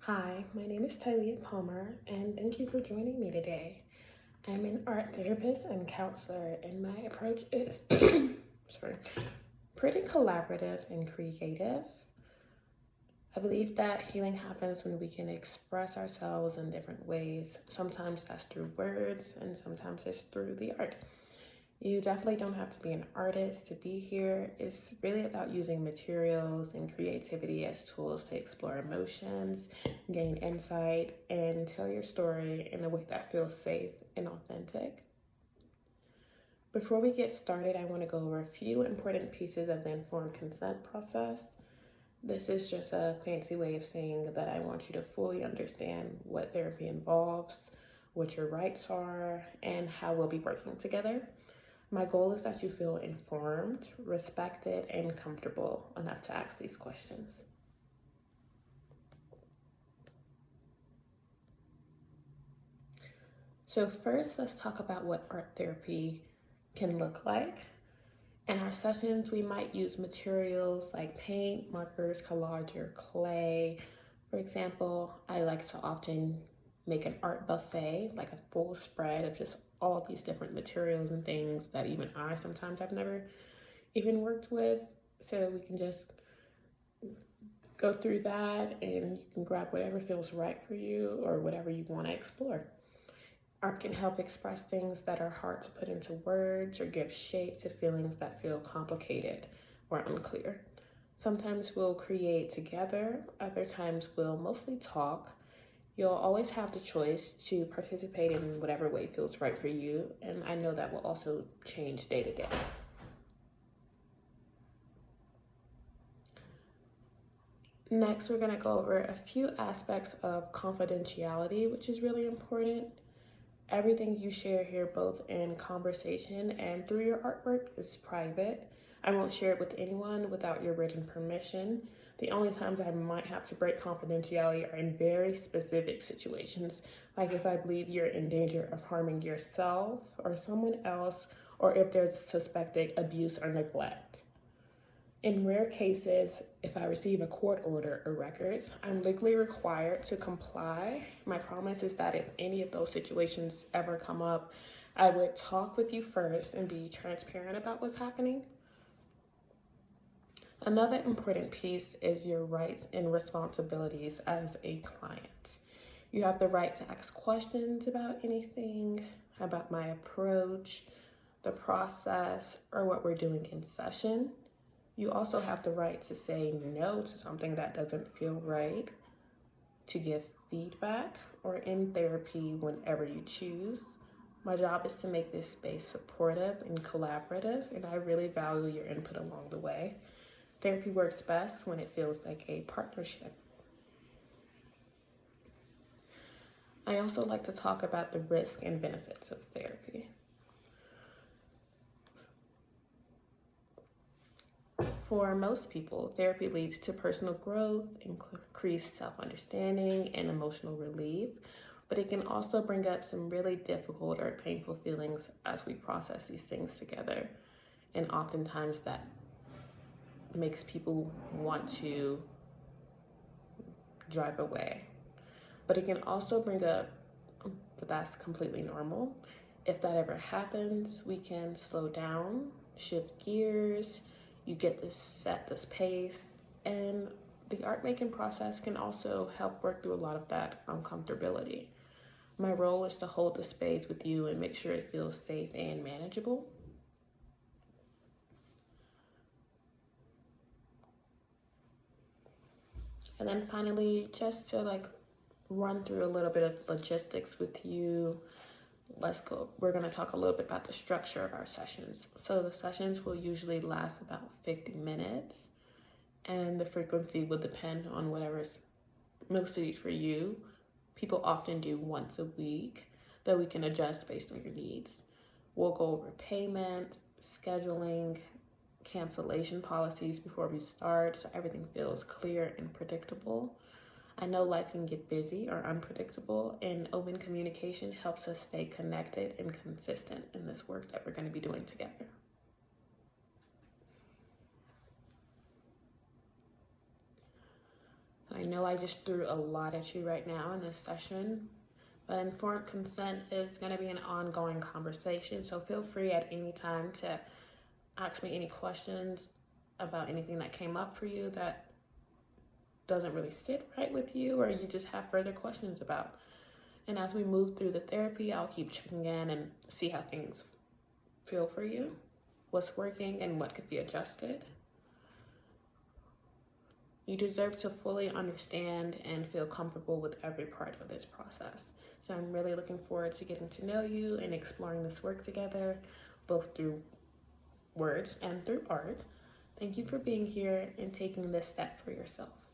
Hi, my name is Tylia Palmer, and thank you for joining me today. I'm an art therapist and counselor, and my approach is sorry, pretty collaborative and creative. I believe that healing happens when we can express ourselves in different ways. Sometimes that's through words, and sometimes it's through the art. You definitely don't have to be an artist to be here. It's really about using materials and creativity as tools to explore emotions, gain insight, and tell your story in a way that feels safe and authentic. Before we get started, I want to go over a few important pieces of the informed consent process. This is just a fancy way of saying that I want you to fully understand what therapy involves, what your rights are, and how we'll be working together. My goal is that you feel informed, respected, and comfortable enough to ask these questions. So first, let's talk about what art therapy can look like. In our sessions, we might use materials like paint, markers, collage, or clay. For example, I like to often make an art buffet, like a full spread of just all these different materials and things that even I sometimes have never even worked with. So we can just go through that and you can grab whatever feels right for you or whatever you want to explore. Art can help express things that are hard to put into words or give shape to feelings that feel complicated or unclear. Sometimes we'll create together, other times we'll mostly talk. You'll always have the choice to participate in whatever way feels right for you, and I know that will also change day to day. Next, we're going to go over a few aspects of confidentiality, which is really important. Everything you share here, both in conversation and through your artwork, is private. I won't share it with anyone without your written permission. The only times I might have to break confidentiality are in very specific situations, like if I believe you're in danger of harming yourself or someone else, or if there's suspected abuse or neglect. In rare cases, if I receive a court order or records, I'm legally required to comply. My promise is that if any of those situations ever come up, I would talk with you first and be transparent about what's happening. Another important piece is your rights and responsibilities as a client. You have the right to ask questions about anything, about my approach, the process, or what we're doing in session. You also have the right to say no to something that doesn't feel right, to give feedback, or in therapy whenever you choose. My job is to make this space supportive and collaborative, and I really value your input along the way. Therapy works best when it feels like a partnership. I also like to talk about the risk and benefits of therapy. For most people, therapy leads to personal growth, increased self-understanding, and emotional relief, but it can also bring up some really difficult or painful feelings as we process these things together. And oftentimes that makes people want to drive away. But it can also bring up, but that's completely normal. If that ever happens, we can slow down, shift gears, you get to set this pace, and the art making process can also help work through a lot of that uncomfortability. My role is to hold the space with you and make sure it feels safe and manageable. And then finally, just to run through a little bit of logistics with you, let's go. We're going to talk a little bit about the structure of our sessions. So the sessions will usually last about 50 minutes, and the frequency will depend on whatever is most suited for you. People often do once a week, though we can adjust based on your needs. We'll go over payment, scheduling, cancellation policies before we start, so everything feels clear and predictable. I know life can get busy or unpredictable, and open communication helps us stay connected and consistent in this work that we're going to be doing together. I know I just threw a lot at you right now in this session, but informed consent is going to be an ongoing conversation, so feel free at any time to ask me any questions about anything that came up for you that doesn't really sit right with you or you just have further questions about. And as we move through the therapy, I'll keep checking in and see how things feel for you, what's working and what could be adjusted. You deserve to fully understand and feel comfortable with every part of this process. So I'm really looking forward to getting to know you and exploring this work together, both through words and through art. Thank you for being here and taking this step for yourself.